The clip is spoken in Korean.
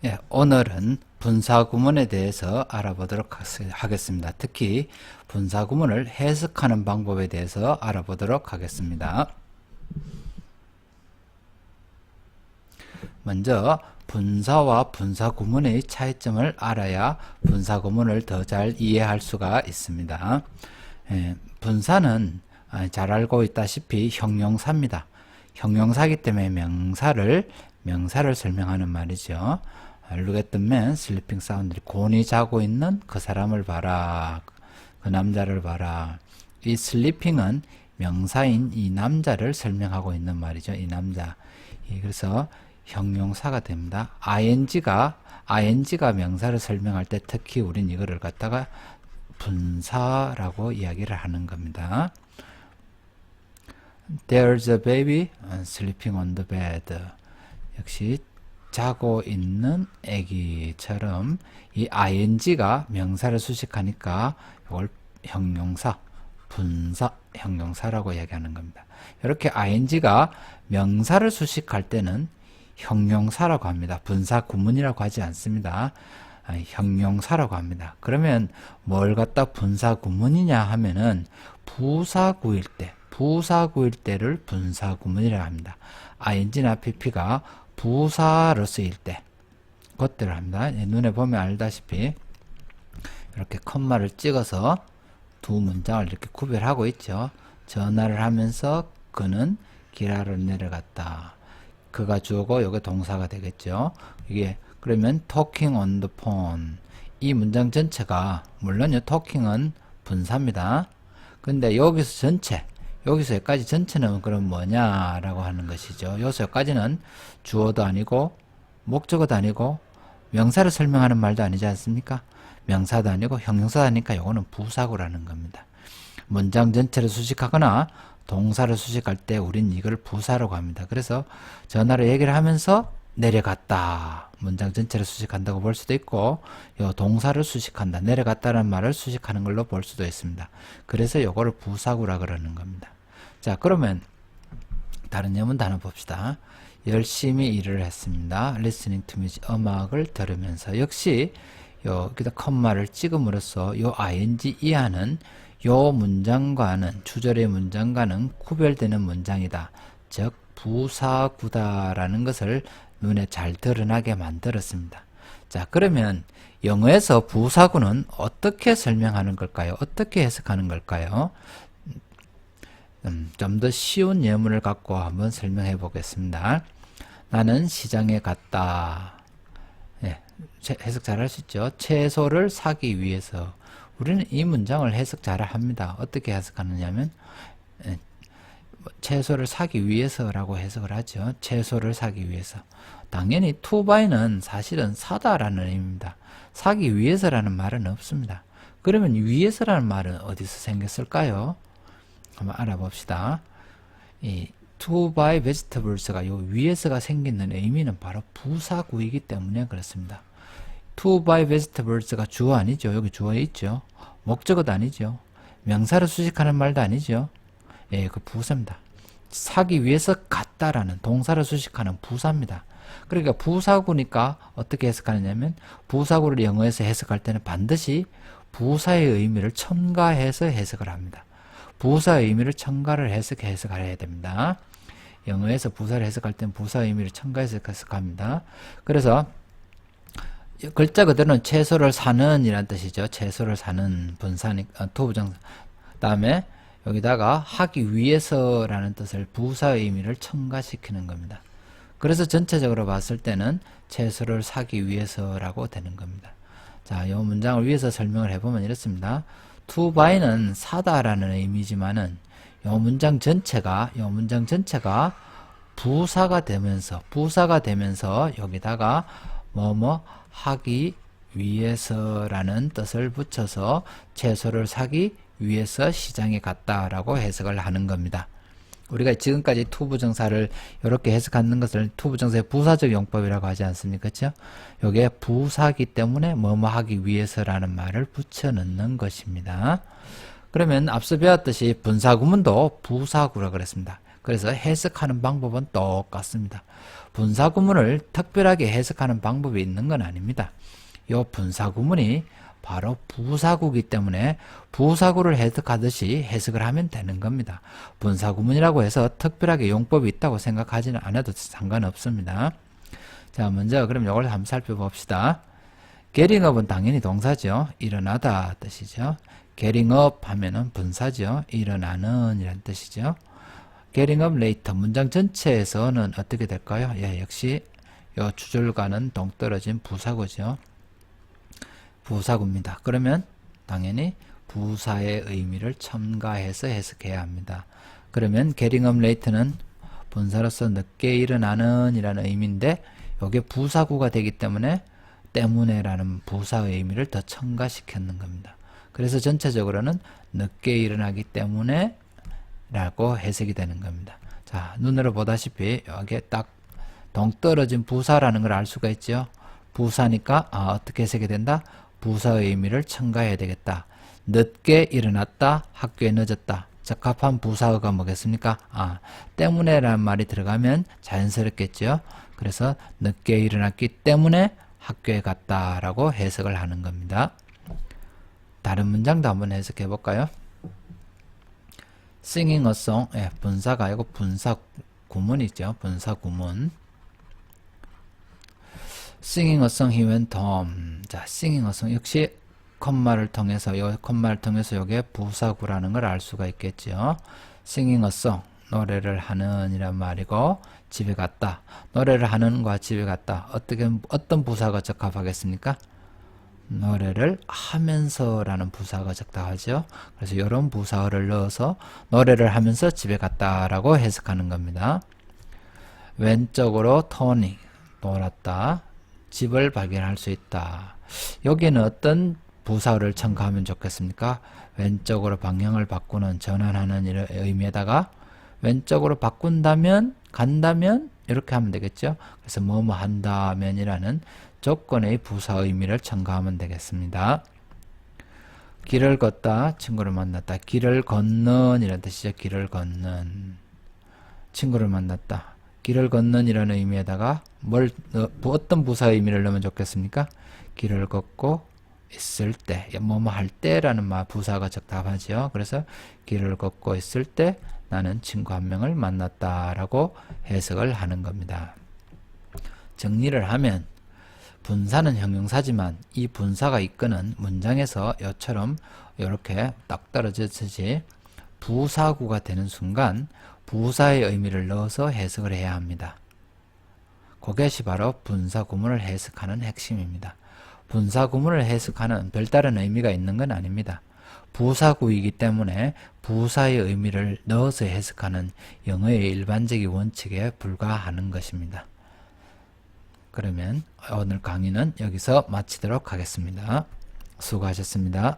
예, 오늘은 분사구문에 대해서 알아보도록 하겠습니다. 특히 분사구문을 해석하는 방법에 대해서 알아보도록 하겠습니다. 먼저 분사와 분사구문의 차이점을 알아야 분사구문을 더 잘 이해할 수가 있습니다. 분사는 잘 알고 있다시피 형용사입니다. 형용사이기 때문에 명사를 설명하는 말이죠. Look at the man sleeping soundly. 곤히 자고 있는 그 사람을 봐라. 그 남자를 봐라. 이 sleeping은 명사인 이 남자를 설명하고 있는 말이죠. 이 남자. 그래서 형용사가 됩니다. ing가 명사를 설명할 때 특히 우린 이거를 갖다가 분사라고 이야기를 하는 겁니다. There's a baby sleeping on the bed. 역시 자고 있는 애기처럼 이 ing가 명사를 수식하니까 이걸 형용사, 분사, 형용사라고 이야기하는 겁니다. 이렇게 ing가 명사를 수식할 때는 형용사라고 합니다. 분사 구문이라고 하지 않습니다. 형용사라고 합니다. 그러면 뭘 갖다 분사 구문이냐 하면은 부사구일 때를 분사 구문이라고 합니다. ing나 pp가 부사로 쓰일 때 그것들을 합니다. 눈에 보면 알다시피 이렇게 컴마를 찍어서 두 문장을 이렇게 구별하고 있죠. 전화를 하면서 그는 길 아래 내려갔다. 그가 주어고 여기 동사가 되겠죠. 이게 그러면 talking on the phone 이 문장 전체가 물론요 talking은 분사입니다. 근데 여기서 여기까지 전체는 그럼 뭐냐라고 하는 것이죠. 여기까지는 주어도 아니고 목적어도 아니고 명사를 설명하는 말도 아니지 않습니까? 명사도 아니고 형용사도 아니니까 이거는 부사구라는 겁니다. 문장 전체를 수식하거나 동사를 수식할 때 우린 이걸 부사라고 합니다. 그래서 전화로 얘기를 하면서 내려갔다. 문장 전체를 수식한다고 볼 수도 있고 요 동사를 수식한다. 내려갔다는 말을 수식하는 걸로 볼 수도 있습니다. 그래서 요거를 부사구라 그러는 겁니다. 자, 그러면 다른 예문도 하나 봅시다. 열심히 일을 했습니다. Listening to music, 음악을 들으면서. 역시 여기다 컴마를 찍음으로써 요 ing 이하는 요 문장과는 주절의 문장과는 구별되는 문장이다. 즉 부사구다라는 것을 눈에 잘 드러나게 만들었습니다. 자, 그러면 영어에서 부사구는 어떻게 설명하는 걸까요? 어떻게 해석하는 걸까요? 좀 더 쉬운 예문을 갖고 한번 설명해 보겠습니다. 나는 시장에 갔다. 해석 잘 할 수 있죠. 채소를 사기 위해서. 우리는 이 문장을 해석 잘 합니다. 어떻게 해석하느냐면 채소를 사기 위해서라고 해석을 하죠. 채소를 사기 위해서. 당연히 to buy는 사실은 사다라는 의미입니다. 사기 위해서라는 말은 없습니다. 그러면 위해서라는 말은 어디서 생겼을까요? 한번 알아봅시다. 이 to buy vegetables가 요 위에서가 생기는 의미는 바로 부사구이기 때문에 그렇습니다. to buy vegetables가 주어 아니죠. 여기 주어에 있죠. 목적어도 아니죠. 명사를 수식하는 말도 아니죠. 그 부사입니다. 사기 위해서 갔다라는 동사를 수식하는 부사입니다. 그러니까 부사구니까 어떻게 해석하느냐면 부사구를 영어에서 해석할 때는 반드시 부사의 의미를 첨가해서 해석을 합니다. 부사의 의미를 첨가를 해서 해석을 해야 됩니다. 영어에서 부사를 해석할 때는 부사의 의미를 첨가해서 해석합니다. 그래서 글자 그대로는 채소를 사는 이란 뜻이죠. 채소를 사는 분사니까 투부정사. 다음에 여기다가 하기 위해서라는 뜻을 부사의 의미를 첨가시키는 겁니다. 그래서 전체적으로 봤을 때는 채소를 사기 위해서라고 되는 겁니다. 자, 이 문장을 위해서 설명을 해보면 이렇습니다. to buy는 사다라는 의미지만은 이 문장 전체가 부사가 되면서 여기다가 뭐뭐 하기 위해서라는 뜻을 붙여서 채소를 사기 위해서 시장에 갔다라고 해석을 하는 겁니다. 우리가 지금까지 투부정사를 이렇게 해석하는 것을 투부정사의 부사적 용법이라고 하지 않습니까? 그렇죠? 이게 부사기 때문에 뭐뭐 하기 위해서라는 말을 붙여 넣는 것입니다. 그러면 앞서 배웠듯이 분사구문도 부사구라 그랬습니다. 그래서 해석하는 방법은 똑같습니다. 분사구문을 특별하게 해석하는 방법이 있는 건 아닙니다. 이 분사구문이 바로 부사구이기 때문에 부사구를 해석하듯이 해석을 하면 되는 겁니다. 분사구문이라고 해서 특별하게 용법이 있다고 생각하지는 않아도 상관없습니다. 자, 먼저 그럼 이걸 한번 살펴봅시다. getting up은 당연히 동사죠. 일어나다 뜻이죠. getting up 하면은 분사죠. 일어나는 이란 뜻이죠. getting up later 문장 전체에서는 어떻게 될까요? 예, 역시 요 주절과는 동떨어진 부사구죠. 부사구입니다. 그러면 당연히 부사의 의미를 첨가해서 해석해야 합니다. 그러면 getting up later는 분사로서 늦게 일어나는 이라는 의미인데 이게 부사구가 되기 때문에 때문에라는 부사의 의미를 더 첨가시켰는 겁니다. 그래서 전체적으로는 늦게 일어나기 때문에 라고 해석이 되는 겁니다. 자, 눈으로 보다시피 여기에 딱 동떨어진 부사라는 걸 알 수가 있죠. 부사니까 어떻게 해석이 된다? 부사의 의미를 첨가해야 되겠다. 늦게 일어났다, 학교에 늦었다. 적합한 부사어가 뭐겠습니까? 때문에라는 말이 들어가면 자연스럽겠죠. 그래서 늦게 일어났기 때문에 학교에 갔다라고 해석을 하는 겁니다. 다른 문장도 한번 해석해 볼까요? singing a song, 예, 분사가 아니고 분사 구문이죠. 분사 구문. singing a song he went home. 자, singing a song 역시 컴마를 통해서 요게 부사구라는 걸 알 수가 있겠죠. singing a song 노래를 하는 이란 말이고 집에 갔다. 노래를 하는과 집에 갔다. 어떤 부사가 적합하겠습니까? 노래를 하면서라는 부사가 적당하죠. 그래서 이런 부사어를 넣어서 노래를 하면서 집에 갔다라고 해석하는 겁니다. 왼쪽으로 turning 돌았다. 집을 발견할 수 있다. 여기는 어떤 부사어를 첨가하면 좋겠습니까? 왼쪽으로 방향을 바꾸는 전환하는 이런 의미에다가 왼쪽으로 바꾼다면 간다면 이렇게 하면 되겠죠. 그래서 뭐뭐 한다면이라는 조건의 부사 의미를 첨가하면 되겠습니다. 길을 걷다, 친구를 만났다. 길을 걷는 이란 뜻이죠. 길을 걷는 친구를 만났다. 길을 걷는 이라는 의미에다가 어떤 부사 의미를 넣으면 좋겠습니까? 길을 걷고 있을 때, 뭐뭐 할 때라는 부사가 적합하죠. 그래서 길을 걷고 있을 때 나는 친구 한 명을 만났다라고 해석을 하는 겁니다. 정리를 하면 분사는 형용사지만 이 분사가 이끄는 문장에서 이처럼 이렇게 딱 떨어지듯이 부사구가 되는 순간 부사의 의미를 넣어서 해석을 해야 합니다. 그것이 바로 분사 구문을 해석하는 핵심입니다. 분사 구문을 해석하는 별다른 의미가 있는 건 아닙니다. 부사구이기 때문에 부사의 의미를 넣어서 해석하는 영어의 일반적인 원칙에 불과하는 것입니다. 그러면 오늘 강의는 여기서 마치도록 하겠습니다. 수고하셨습니다.